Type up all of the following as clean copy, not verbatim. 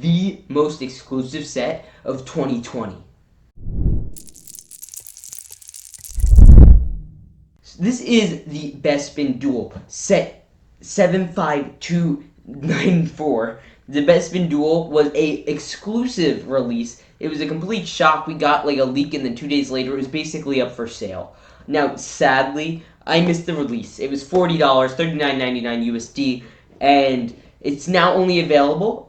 the most exclusive set of 2020. This is the Bespin Duel Set 75294. The Bespin Duel was a exclusive release. It was a complete shock. We got like a leak, and then 2 days later, it was basically up for sale. Now, sadly, I missed the release. It was $40, $39.99 USD, and it's now only available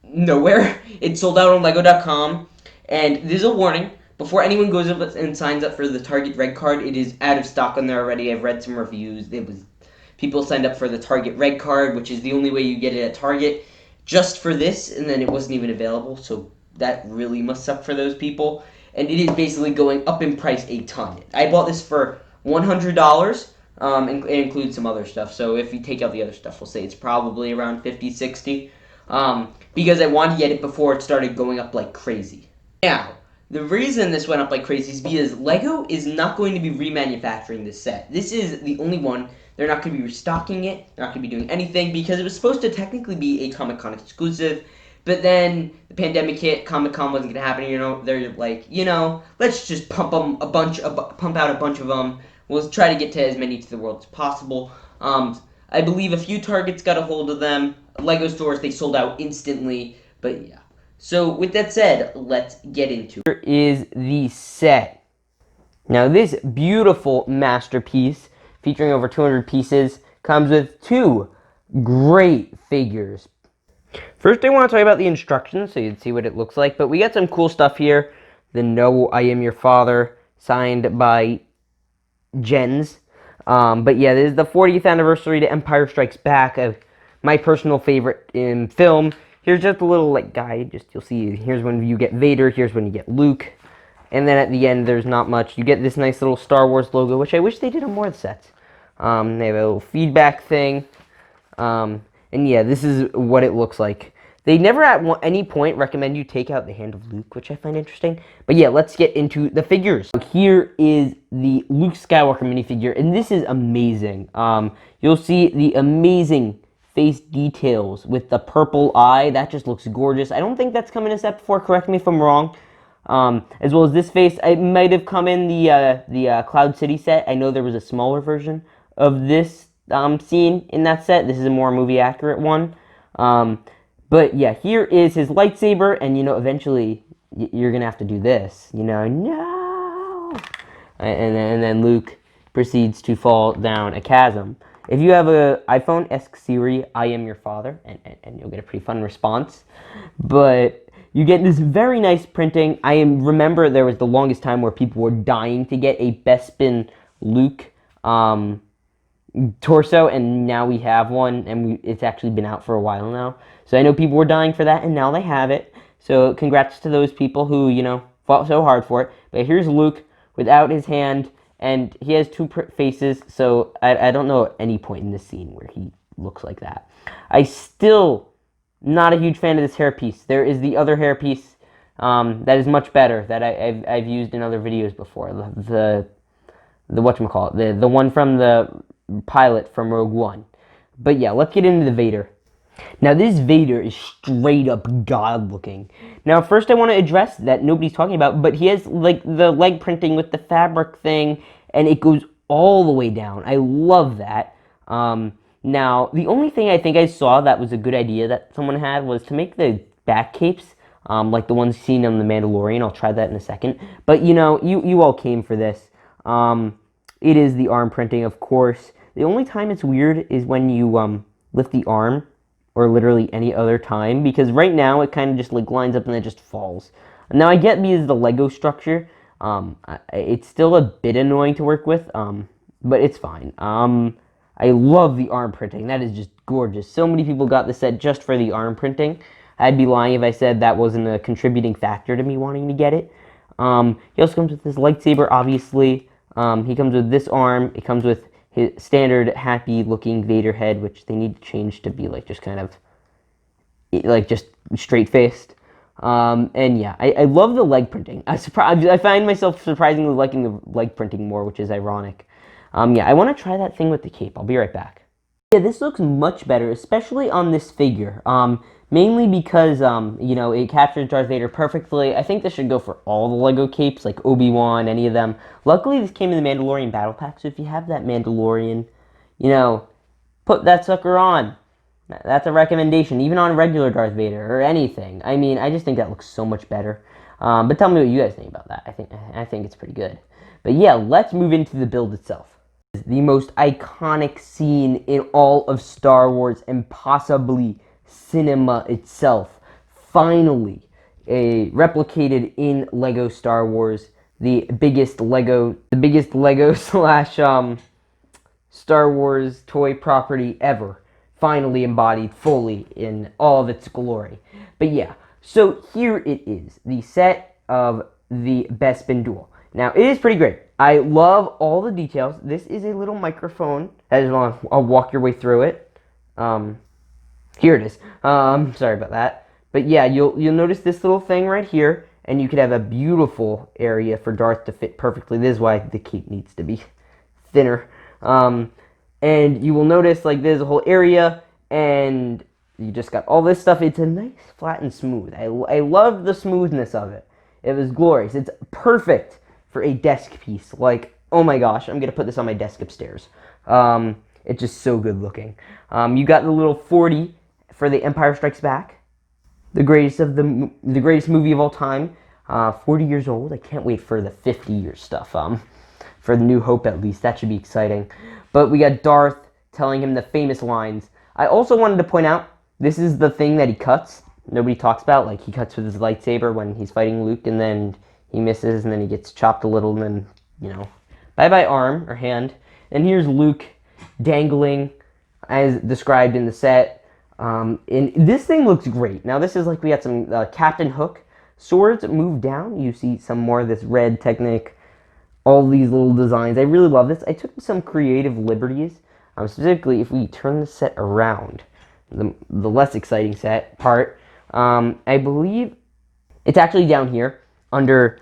nowhere. It's sold out on Lego.com, and there's a warning. Before anyone goes up and signs up for the Target Red Card, it is out of stock on there already. I've read some reviews. People signed up for the Target Red Card, which is the only way you get it at Target, just for this, and then it wasn't even available, so that really must suck for those people. And it is basically going up in price a ton. I bought this for $100, and it includes some other stuff, so if you take out the other stuff, we'll say it's probably around $50, $60, because I wanted to get it before it started going up like crazy. Now, the reason this went up like crazy is because Lego is not going to be remanufacturing this set. This is the only one. They're not going to be restocking it. They're not going to be doing anything because it was supposed to technically be a Comic-Con exclusive. But then the pandemic hit. Comic-Con wasn't going to happen. They're like, let's just pump out a bunch of them. We'll try to get to as many to the world as possible. I believe a few Targets got a hold of them. Lego stores, they sold out instantly. But yeah. So, with that said, let's get into it. Here is the set. Now, this beautiful masterpiece, featuring over 200 pieces, comes with two great figures. First, I want to talk about the instructions, so you'd see what it looks like. But we got some cool stuff here. The No, I Am Your Father, signed by Jens. But yeah, this is the 40th anniversary to Empire Strikes Back, my personal favorite in film. Here's just a little guide. You'll see. Here's when you get Vader. Here's when you get Luke. And then at the end, there's not much. You get this nice little Star Wars logo, which I wish they did on more sets. They have a little feedback thing. And yeah, this is what it looks like. They never at any point recommend you take out the hand of Luke, which I find interesting. But yeah, let's get into the figures. Here is the Luke Skywalker minifigure, and this is amazing. You'll see the amazing face details with the purple eye. That just looks gorgeous. I don't think that's come in a set before. Correct me if I'm wrong. As well as this face. It might have come in the Cloud City set. I know there was a smaller version of this scene in that set. This is a more movie accurate one. But yeah, here is his lightsaber, and eventually you're gonna have to do this. No. And then Luke proceeds to fall down a chasm. If you have a iPhone, ask Siri, I am your father, and you'll get a pretty fun response. But you get this very nice printing. Remember there was the longest time where people were dying to get a Bespin Luke torso, and now we have one, and it's actually been out for a while now. So I know people were dying for that, and now they have it. So congrats to those people who, fought so hard for it. But here's Luke without his hand. And he has two faces, so I don't know at any point in this scene where he looks like that. I still not a huge fan of this hairpiece. There is the other hairpiece that is much better that I've used in other videos before. The whatchamacallit, the one from the pilot from Rogue One. But yeah, let's get into the Vader. Now, this Vader is straight up God looking. Now, first I want to address that nobody's talking about, but he has the leg printing with the fabric thing, and it goes all the way down. I love that. Now, the only thing I think I saw that was a good idea that someone had was to make the back capes like the ones seen on The Mandalorian. I'll try that in a second. But, you all came for this. It is the arm printing, of course. The only time it's weird is when you lift the arm, or literally any other time, because right now it kind of just lines up and then just falls. Now I get because of the Lego structure, it's still a bit annoying to work with, but it's fine. I love the arm printing. That is just gorgeous. So many people got this set just for the arm printing. I'd be lying if I said that wasn't a contributing factor to me wanting to get it. He also comes with this lightsaber, obviously. He comes with this arm. It comes with his standard happy-looking Vader head, which they need to change to be just kind of just straight-faced. And yeah, I love the leg printing. I find myself surprisingly liking the leg printing more, which is ironic. Yeah, I want to try that thing with the cape. I'll be right back. Yeah, this looks much better, especially on this figure. mainly because it captures Darth Vader perfectly. I think this should go for all the Lego capes, like Obi-Wan, any of them. Luckily, this came in the Mandalorian Battle Pack, so if you have that Mandalorian, put that sucker on. That's a recommendation, even on regular Darth Vader or anything. I mean, I just think that looks so much better. But tell me what you guys think about that. I think it's pretty good. But yeah, let's move into the build itself. The most iconic scene in all of Star Wars and possibly cinema itself. Finally, replicated in Lego Star Wars, the biggest Lego slash Star Wars toy property ever. Finally embodied fully in all of its glory. But yeah, so here it is, the set of the Bespin Duel. Now, it is pretty great. I love all the details. This is a little microphone. I'll walk your way through it. Here it is. Sorry about that. But yeah, you'll notice this little thing right here, and you could have a beautiful area for Darth to fit perfectly. This is why the cape needs to be thinner. And you will notice, like, there's a whole area, and you just got all this stuff. It's a nice, flat, and smooth. I love the smoothness of it. It was glorious. It's perfect for a desk piece. Like, oh my gosh, I'm going to put this on my desk upstairs. It's just so good looking. You got the little 40 for the Empire Strikes Back. The greatest movie of all time. 40 years old. I can't wait for the 50-year stuff. For the New Hope, at least. That should be exciting. But we got Darth telling him the famous lines. I also wanted to point out, this is the thing that he cuts. Nobody talks about. Like, he cuts with his lightsaber when he's fighting Luke, and then he misses, and then he gets chopped a little, and then, bye-bye arm or hand. And here's Luke dangling, as described in the set. And this thing looks great. Now, this is like we got some Captain Hook. Swords move down. You see some more of this red technique. All these little designs. I really love this. I took some creative liberties. Specifically, if we turn the set around, the less exciting set part, I believe it's actually down here under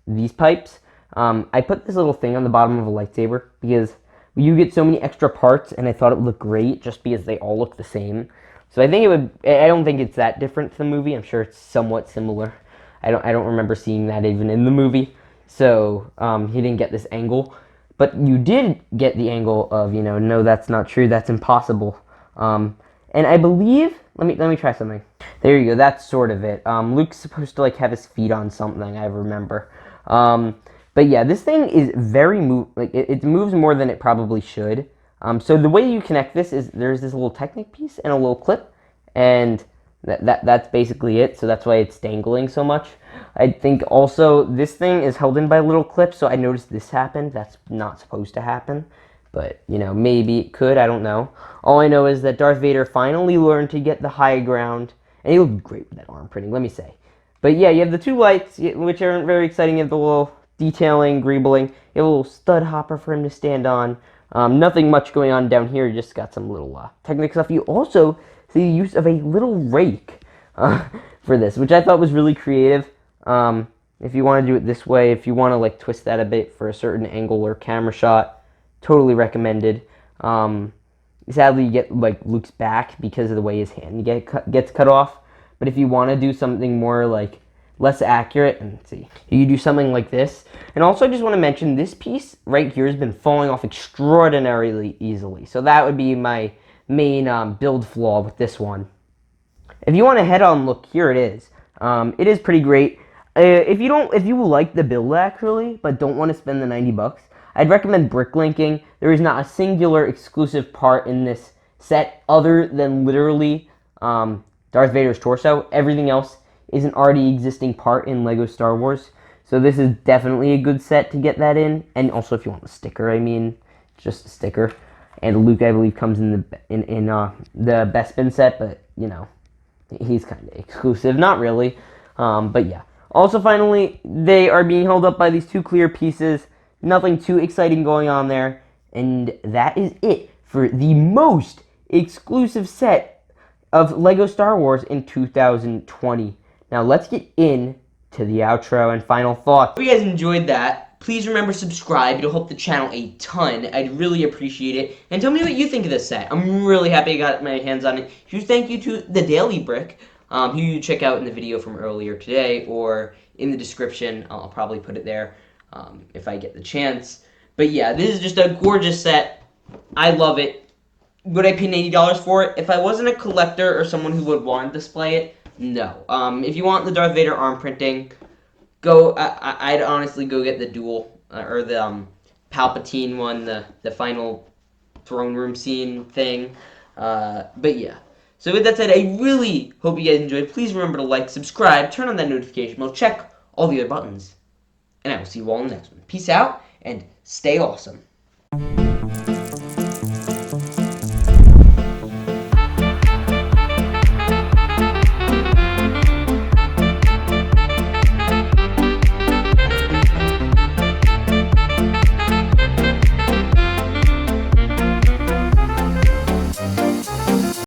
these pipes. I put this little thing on the bottom of a lightsaber because you get so many extra parts, and I thought it looked great just because they all look the same. So I don't think it's that different to the movie. I'm sure it's somewhat similar. I don't remember seeing that even in the movie. So he didn't get this angle, but you did get the angle of, no, that's not true, that's impossible. And I believe, let me try something. There you go, that's sort of it. Luke's supposed to have his feet on something, I remember. But yeah, this thing is very it moves more than it probably should. So the way you connect this is there's this little Technic piece and a little clip, and that's basically it. So that's why it's dangling so much. I think also this thing is held in by a little clip, so I noticed this happened. That's not supposed to happen, but maybe it could. I don't know. All I know is that Darth Vader finally learned to get the high ground, and he looked great with that arm printing, let me say. But yeah, you have the two lights, which aren't very exciting. You have the little detailing, greebling. You have a little stud hopper for him to stand on. Nothing much going on down here. You just got some little Technic stuff. You also see the use of a little rake for this, which I thought was really creative. If you want to do it this way, if you want to twist that a bit for a certain angle or camera shot, totally recommended. Sadly, you get Luke's back because of the way his hand gets cut off. But if you want to do something more less accurate, and see, you do something like this. And also, I just want to mention this piece right here has been falling off extraordinarily easily. So that would be my main build flaw with this one. If you want a head-on look, here it is. It is pretty great. If you like the build actually, but don't want to spend the $90, I'd recommend bricklinking. There is not a singular exclusive part in this set other than literally Darth Vader's torso. Everything else is an already existing part in Lego Star Wars. So this is definitely a good set to get that in. And also, if you want the sticker, just a sticker. And Luke, I believe, comes in the Bespin set, but he's kind of exclusive, not really. But yeah. Also, finally, they are being held up by these two clear pieces. Nothing too exciting going on there. And that is it for the most exclusive set of Lego Star Wars in 2020. Now, let's get into the outro and final thoughts. If you guys enjoyed that, Please remember to subscribe. It'll help the channel a ton. I'd really appreciate it. And tell me what you think of this set. I'm really happy I got my hands on it. Huge thank you to the Daily Brick, who you check out in the video from earlier today or in the description. I'll probably put it there if I get the chance. But yeah, this is just a gorgeous set. I love it. Would I pay $80 for it? If I wasn't a collector or someone who would want to display it, no. If you want the Darth Vader arm printing, I'd honestly go get the duel or the Palpatine one, the final throne room scene thing. But yeah. So with that said, I really hope you guys enjoyed. Please remember to like, subscribe, turn on that notification bell, check all the other buttons, and I will see you all in the next one. Peace out and stay awesome.